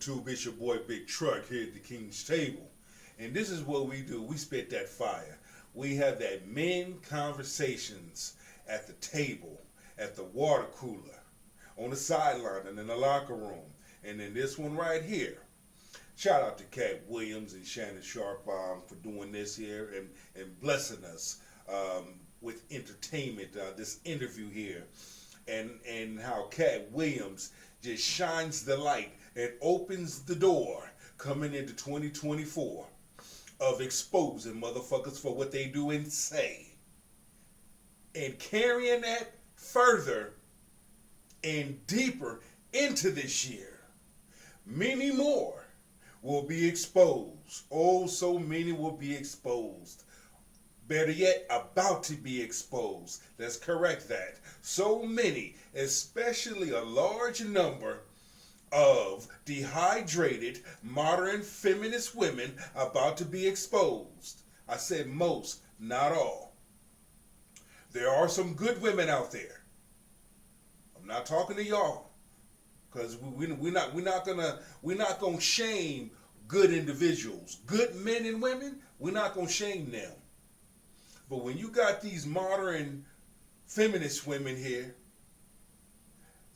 YouTube? It's your boy Big Truck here at the King's Table. And this is what we do. We spit that fire. We have that men conversations at the table, at the water cooler, on the sideline, and in the locker room. And then this one right here. Shout out to Katt Williams and Shannon Sharp for doing this here and blessing us with entertainment, this interview here. And how Katt Williams just shines the light and opens the door coming into 2024 of exposing motherfuckers for what they do and say. And carrying that further and deeper into this year. Many more will be exposed. Oh, so many will be exposed. Better yet, about to be exposed. Let's correct that. So many, especially a large number of dehydrated, modern feminist women about to be exposed. I said most, not all. There are some good women out there. I'm not talking to y'all, because we're not gonna shame good individuals, good men and women. We're not gonna shame them. But when you got these modern feminist women here,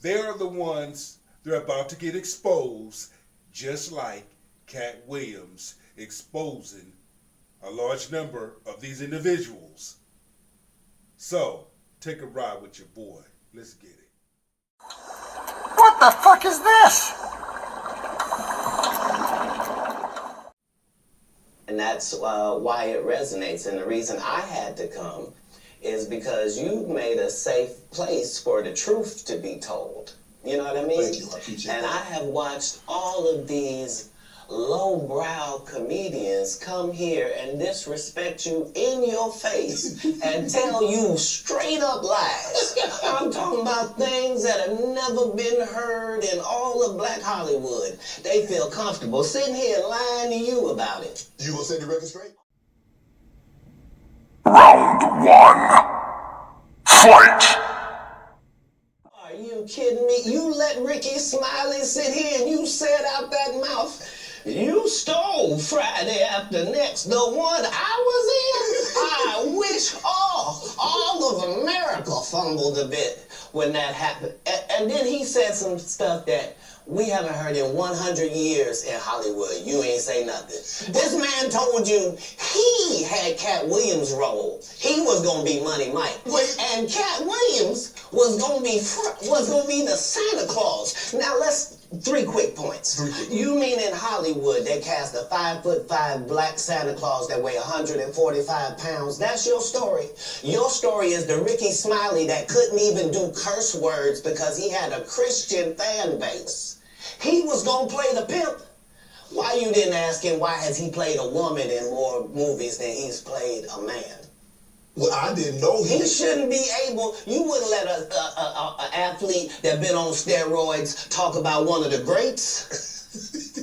they are the ones they're about to get exposed, just like Katt Williams exposing a large number of these individuals. So, take a ride with your boy. Let's get it. What the fuck is this? And that's why it resonates. And the reason I had to come is because you made a safe place for the truth to be told. You know what I mean? Thank you. I appreciate that. And I have watched all of these lowbrow comedians come here and disrespect you in your face and tell you straight up lies. I'm talking about things that have never been heard in all of Black Hollywood. They feel comfortable sitting here lying to you about it. You gonna set the record straight? Round one. Fight! Are you kidding me? You let Ricky Smiley sit here and you said out that mouth, you stole Friday After Next, the one I was in. I wish all of America fumbled a bit when that happened. And then he said some stuff that we haven't heard in 100 years in Hollywood. You ain't say nothing. This man told you he had Katt Williams' role. He was gonna be Money Mike. And Katt Williams was gonna be the Santa Claus. Now three quick points. You mean in Hollywood they cast a 5'5" black Santa Claus that weigh 145 pounds? That's your story. Your story is the Ricky Smiley that couldn't even do curse words because he had a Christian fan base. He was gonna play the pimp. Why you didn't ask him why has he played a woman in more movies than he's played a man? Well, I didn't know He shouldn't be able. You wouldn't let a athlete that been on steroids talk about one of the greats.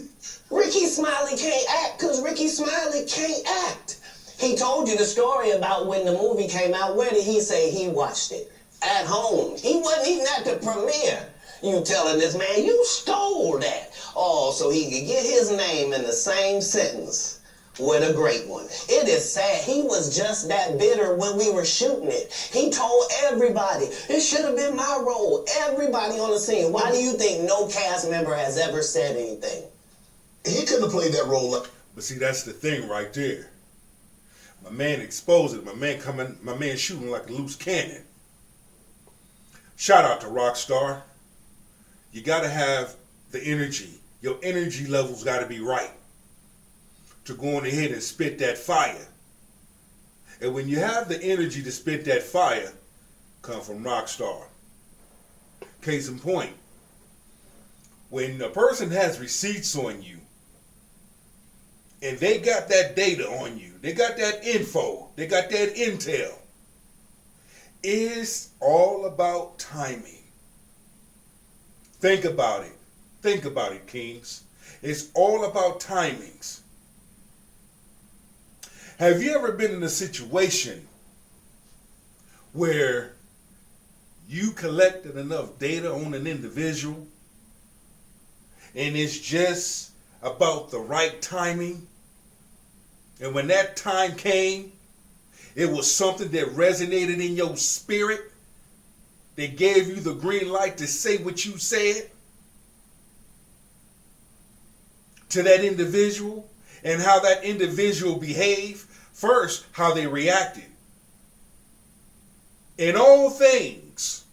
Ricky Smiley can't act because Ricky Smiley can't act. He told you the story about when the movie came out. Where did he say he watched it? At home. He wasn't even at the premiere. You telling this man you stole that. Oh, so he could get his name in the same sentence with a great one. It is sad. He was just that bitter when we were shooting it. He told everybody, it should have been my role. Everybody on the scene. Why do you think no cast member has ever said anything? He couldn't have played that role. But see, that's the thing right there. My man exposed it. My man shooting like a loose cannon. Shout out to Rockstar. You gotta have the energy. Your energy levels gotta be right to go on ahead and spit that fire. And when you have the energy to spit that fire, come from Rockstar. Case in point, when a person has receipts on you, and they got that data on you, they got that info, they got that intel, it's all about timing. Think about it. Think about it, Kings. It's all about timings. Have you ever been in a situation where you collected enough data on an individual and it's just about the right timing. And when that time came, it was something that resonated in your spirit. They gave you the green light to say what you said to that individual, and how that individual behaved. First, how they reacted. In all things,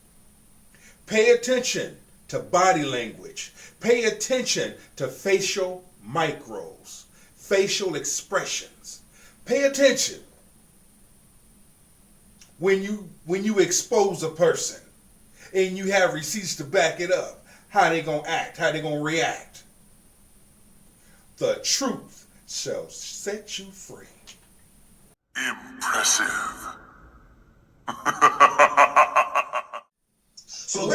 pay attention to body language. Pay attention to facial micros, facial expressions. Pay attention when you expose a person and you have receipts to back it up. How they gonna act? How they gonna react? The truth shall set you free. Impressive. So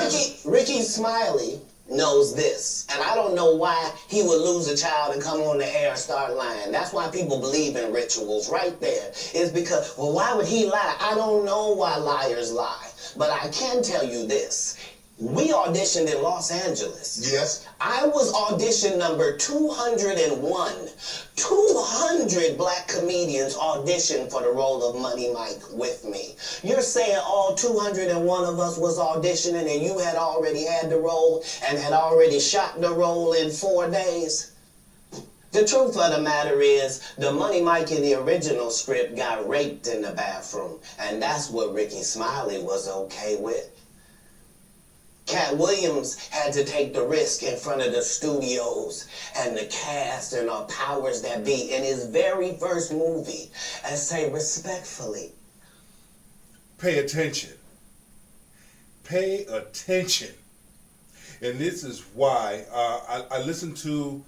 Ricky Smiley knows this, and I don't know why he would lose a child and come on the air and start lying. That's why people believe in rituals right there. Is because, well, why would he lie? I don't know why liars lie, but I can tell you this. We auditioned in Los Angeles. Yes. I was audition number 201. 200 black comedians auditioned for the role of Money Mike with me. You're saying all 201 of us was auditioning and you had already had the role and had already shot the role in 4 days? The truth of the matter is, the Money Mike in the original script got raped in the bathroom, and that's what Ricky Smiley was okay with. Katt Williams had to take the risk in front of the studios and the cast and our powers that be in his very first movie and say respectfully, Pay attention. Pay attention. And this is why I listened to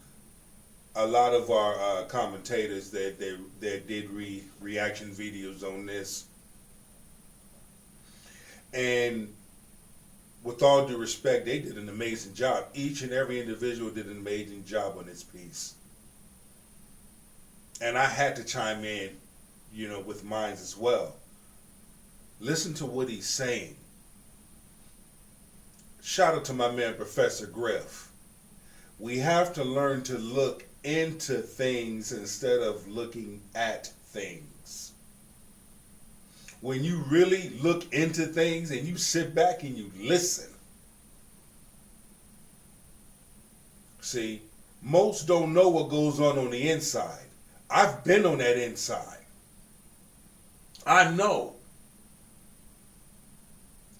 a lot of our commentators that did reaction videos on this. And with all due respect, they did an amazing job. Each and every individual did an amazing job on this piece. And I had to chime in, with mine as well. Listen to what he's saying. Shout out to my man, Professor Griff. We have to learn to look into things instead of looking at things. When you really look into things and you sit back and you listen. See, most don't know what goes on the inside. I've been on that inside. I know.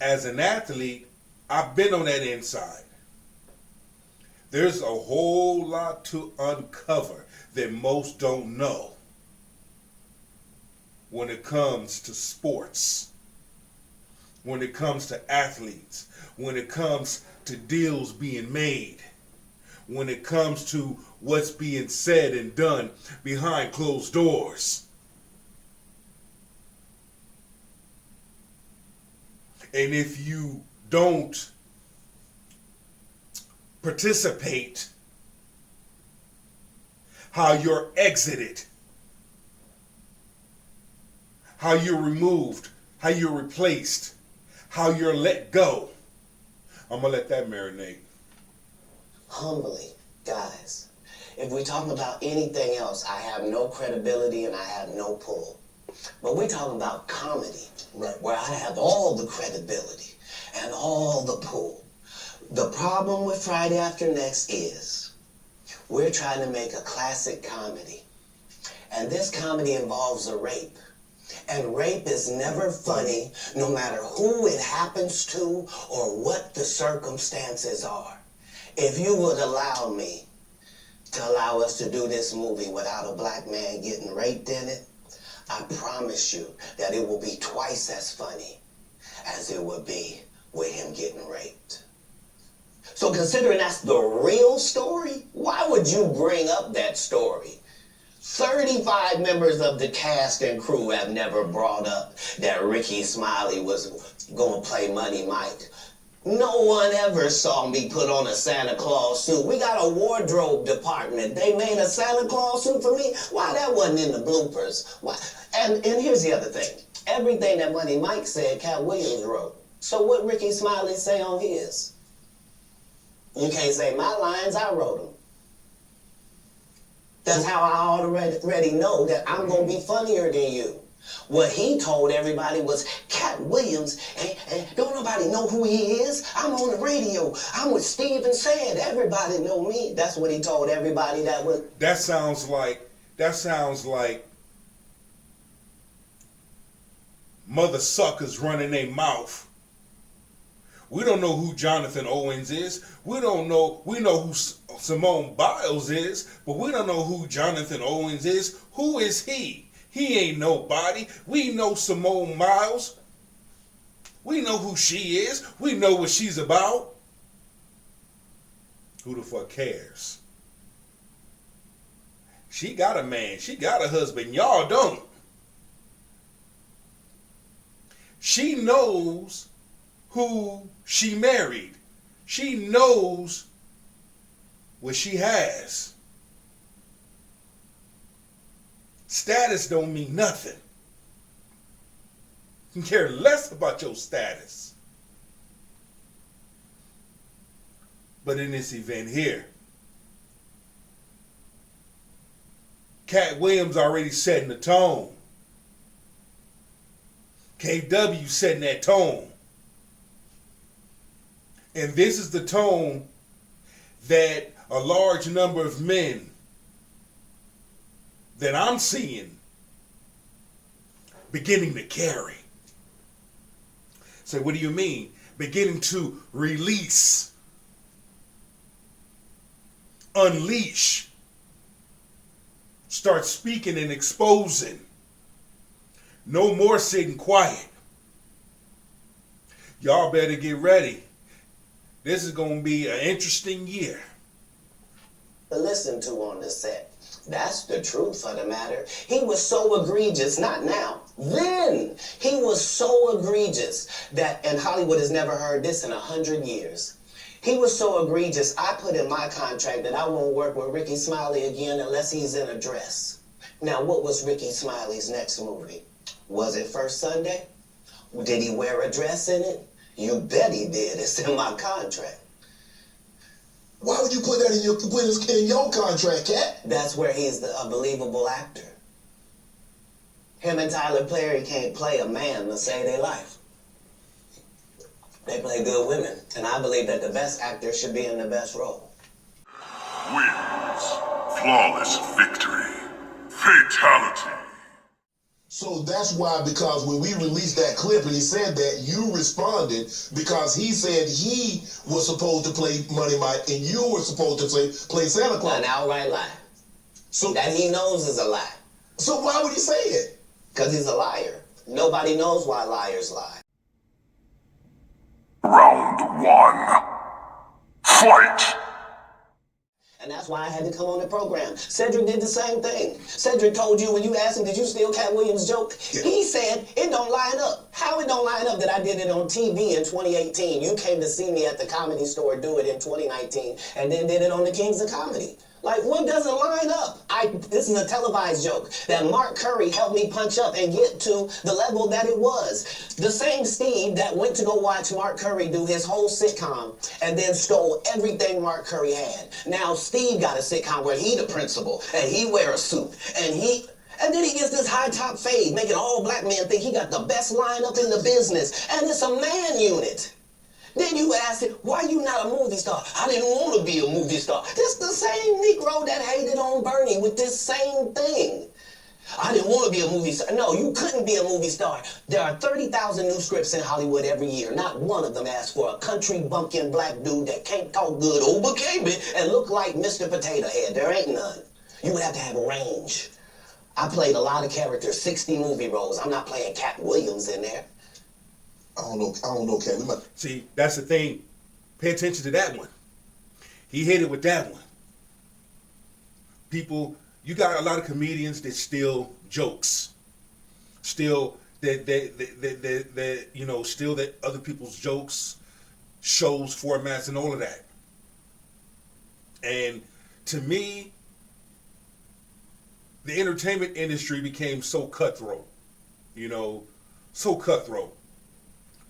As an athlete, I've been on that inside. There's a whole lot to uncover that most don't know when it comes to sports, when it comes to athletes, when it comes to deals being made, when it comes to what's being said and done behind closed doors. And if you don't participate, how you're exited, how you're removed, how you're replaced, how you're let go. I'm going to let that marinate. humbly, guys, if we're talking about anything else, I have no credibility and I have no pull. But we're talking about comedy, where I have all the credibility and all the pull. The problem with Friday After Next is we're trying to make a classic comedy. And this comedy involves a rape. And rape is never funny, no matter who it happens to or what the circumstances are. If you would allow me to allow us to do this movie without a black man getting raped in it, I promise you that it will be twice as funny as it would be with him getting raped. So considering that's the real story, why would you bring up that story? 35 members of the cast and crew have never brought up that Ricky Smiley was going to play Money Mike. No one ever saw me put on a Santa Claus suit. We got a wardrobe department. They made a Santa Claus suit for me. Why that wasn't in the bloopers? Why? And here's the other thing. Everything that Money Mike said, Katt Williams wrote. So what Ricky Smiley say on his? You can't say my lines, I wrote them. That's how I already know that I'm going to be funnier than you. What he told everybody was, Katt Williams, and don't nobody know who he is. I'm on the radio. I'm with Steve and Said. Everybody know me. That's what he told everybody that was. That sounds like mother suckers running their mouth. We don't know who Jonathan Owens is. We know who Simone Biles is, but we don't know who Jonathan Owens is. Who is he? He ain't nobody. We know Simone Biles. We know who she is. We know what she's about. Who the fuck cares? She got a man. She got a husband. Y'all don't. She knows who she married. She knows what she has. Status don't mean nothing. You can care less about your status. But in this event here, Katt Williams already setting the tone. KW setting that tone. And this is the tone that a large number of men that I'm seeing beginning to carry. So what do you mean? Beginning to release, unleash, start speaking and exposing. No more sitting quiet. Y'all better get ready. This is going to be an interesting year. To listen to on the set. That's the truth of the matter. He was so egregious, not now, then. He was so egregious that, and Hollywood has never heard this in 100 years. He was so egregious, I put in my contract that I won't work with Ricky Smiley again unless he's in a dress. Now, what was Ricky Smiley's next movie? Was it First Sunday? Did he wear a dress in it? You bet he did. It's in my contract. Why would you put that in your contract, Katt? That's where he's a believable actor. Him and Tyler Perry can't play a man to save their life. They play good women, and I believe that the best actor should be in the best role. Wins. Flawless victory. Fatality. So that's why, because when we released that clip and he said that, you responded because he said he was supposed to play Money Mike and you were supposed to play Santa Claus. An outright lie. So That he knows is a lie. So why would he say it? Because he's a liar. Nobody knows why liars lie. Round one. Fight! And that's why I had to come on the program. Cedric did the same thing. Cedric told you when you asked him, did you steal Katt Williams' joke? Yeah. He said, it don't line up. How it don't line up that I did it on TV in 2018? You came to see me at the Comedy Store do it in 2019 and then did it on the Kings of Comedy. Like, what doesn't line up? This is a televised joke that Mark Curry helped me punch up and get to the level that it was. The same Steve that went to go watch Mark Curry do his whole sitcom and then stole everything Mark Curry had. Now Steve got a sitcom where he the principal and he wear a suit and then he gets this high top fade, making all black men think he got the best lineup in the business. And it's a man unit. Then you ask him, why you not a movie star? I didn't want to be a movie star. This the same Negro that hated on Bernie with this same thing. I didn't want to be a movie star. No, you couldn't be a movie star. There are 30,000 new scripts in Hollywood every year. Not one of them asks for a country bumpkin black dude that can't talk good, overcame it, and look like Mr. Potato Head. There ain't none. You would have to have a range. I played a lot of characters, 60 movie roles. I'm not playing Katt Williams in there. I don't know, Katt. See, that's the thing. Pay attention to that one. He hit it with that one. People, you got a lot of comedians that steal jokes. Steal that steal that other people's jokes, shows, formats, and all of that. And to me, the entertainment industry became so cutthroat. So cutthroat.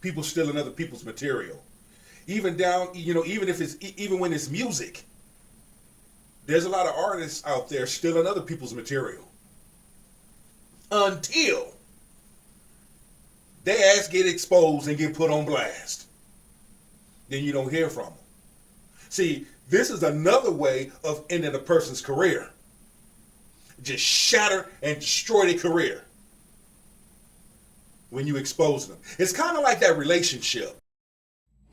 People stealing other people's material. Even down, even if it's even when it's music, there's a lot of artists out there stealing other people's material until their ass get exposed and get put on blast. Then you don't hear from them. See, this is another way of ending a person's career. Just shatter and destroy their career when you expose them. It's kind of like that relationship.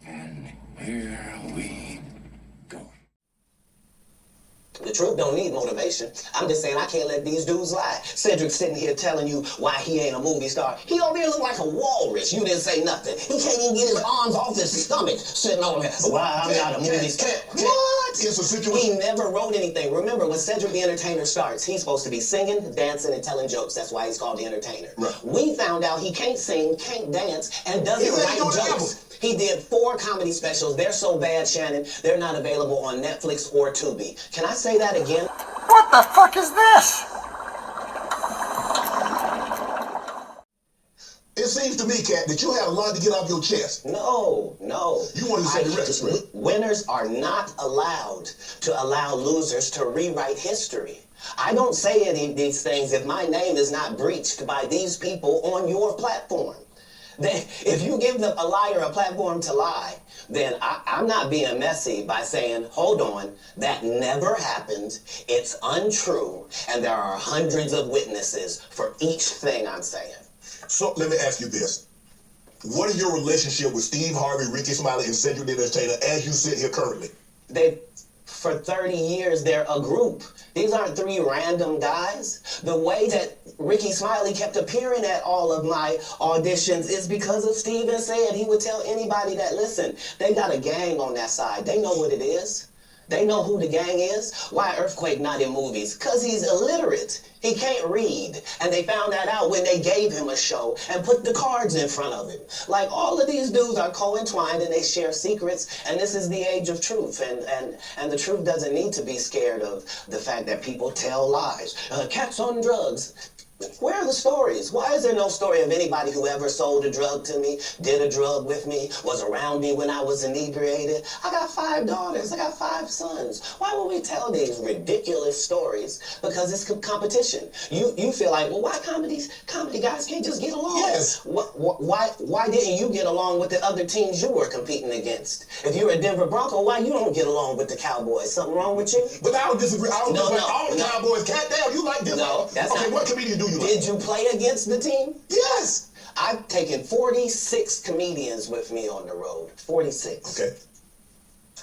And here we go. The truth don't need motivation. I'm just saying I can't let these dudes lie. Cedric's sitting here telling you why he ain't a movie star. He over here look like a walrus. You didn't say nothing. He can't even get his arms off his stomach sitting over here. Why I'm not a movie star. What? It's a situation. He never wrote anything. Remember, when Cedric the Entertainer starts, he's supposed to be singing, dancing, and telling jokes. That's why he's called the Entertainer. Right. We found out he can't sing, can't dance, and doesn't write jokes. He did 4 comedy specials. They're so bad, Shannon, they're not available on Netflix or Tubi. Can I say that again? What the fuck is this? It seems to me, Katt, that you had a lot to get off your chest. No. You wanted to set the record straight. Winners are not allowed to allow losers to rewrite history. I don't say any of these things if my name is not breached by these people on your platform. If you give a liar a platform to lie, then I'm not being messy by saying, hold on, that never happened, it's untrue, and there are hundreds of witnesses for each thing I'm saying. So let me ask you this. What is your relationship with Steve Harvey, Ricky Smiley, and Cedric the Entertainer as you sit here currently? For 30 years, they're a group. These aren't 3 random guys. The way that Ricky Smiley kept appearing at all of my auditions is because of Steven said he would tell anybody that, listen, they got a gang on that side. They know what it is. They know who the gang is. Why Earthquake not in movies? Because he's illiterate. He can't read. And they found that out when they gave him a show and put the cards in front of him. Like, all of these dudes are co-entwined and they share secrets. And this is the age of truth. And the truth doesn't need to be scared of the fact that people tell lies. Katt's on drugs. Where are the stories? Why is there no story of anybody who ever sold a drug to me, did a drug with me, was around me when I was inebriated? I got 5 daughters. I got 5 sons. Why would we tell these ridiculous stories? Because it's competition. You feel like, well, why comedy guys can't just get along? Yes. Why didn't you get along with the other teams you were competing against? If you're a Denver Bronco, why you don't get along with the Cowboys? Something wrong with you? But I don't disagree. I don't disagree. All the Cowboys, Katt, damn, you like this? No, that's okay, not. what comedian do you like? Did you play against the team? Yes. I've taken 46 comedians with me on the road. 46. Okay.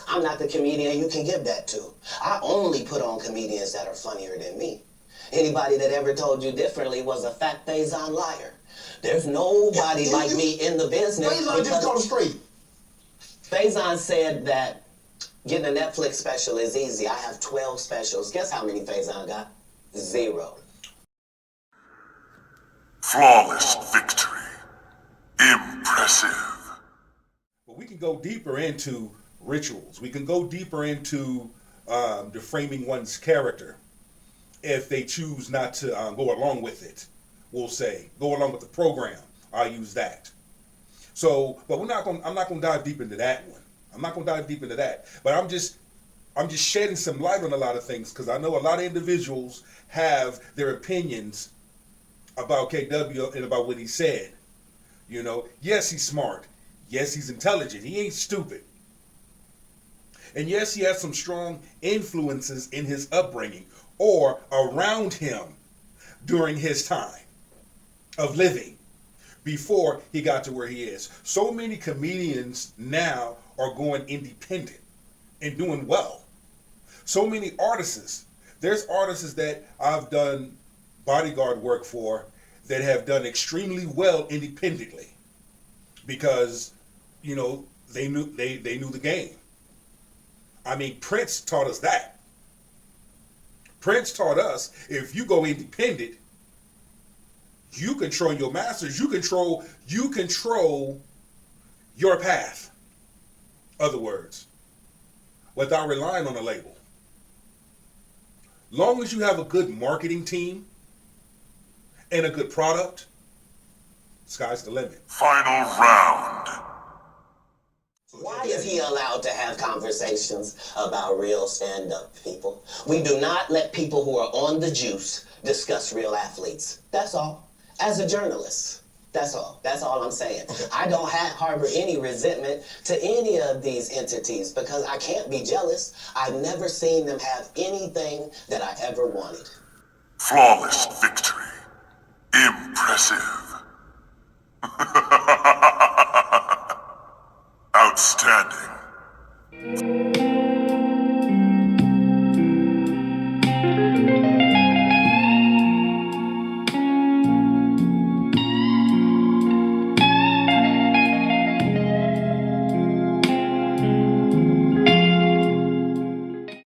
I'm not the comedian you can give that to. I only put on comedians that are funnier than me. Anybody that ever told you differently was a fat Faison liar. There's nobody like me in the business. Faison just called it straight. Faison said that getting a Netflix special is easy. I have 12 specials. Guess how many Faison got? 0. Flawless victory. Impressive. But we can go deeper into rituals. We can go deeper into deframing one's character if they choose not to go along with it. We'll say go along with the program. I'll use that. So, but I'm not going to dive deep into that one. I'm not going to dive deep into that. But I'm just shedding some light on a lot of things because I know a lot of individuals have their opinions about KW and about what he said. You know, yes, he's smart. Yes, he's intelligent. He ain't stupid. And yes, he has some strong influences in his upbringing or around him during his time of living before he got to where he is. So many comedians now are going independent and doing well. So many artists. There's artists that I've done bodyguard work for that have done extremely well independently because, you know, they knew the game. I mean, Prince taught us that. Prince taught us if you go independent, you control your masters. You control your path. Other words, without relying on a label. Long as you have a good marketing team and a good product, sky's the limit. Final round. So Why is he allowed to have conversations about real stand-up people? We do not let people who are on the juice discuss real athletes. That's all. As a journalist. That's all. That's all I'm saying. I don't harbor any resentment to any of these entities because I can't be jealous. I've never seen them have anything that I ever wanted. Flawless victory. Impressive. Outstanding.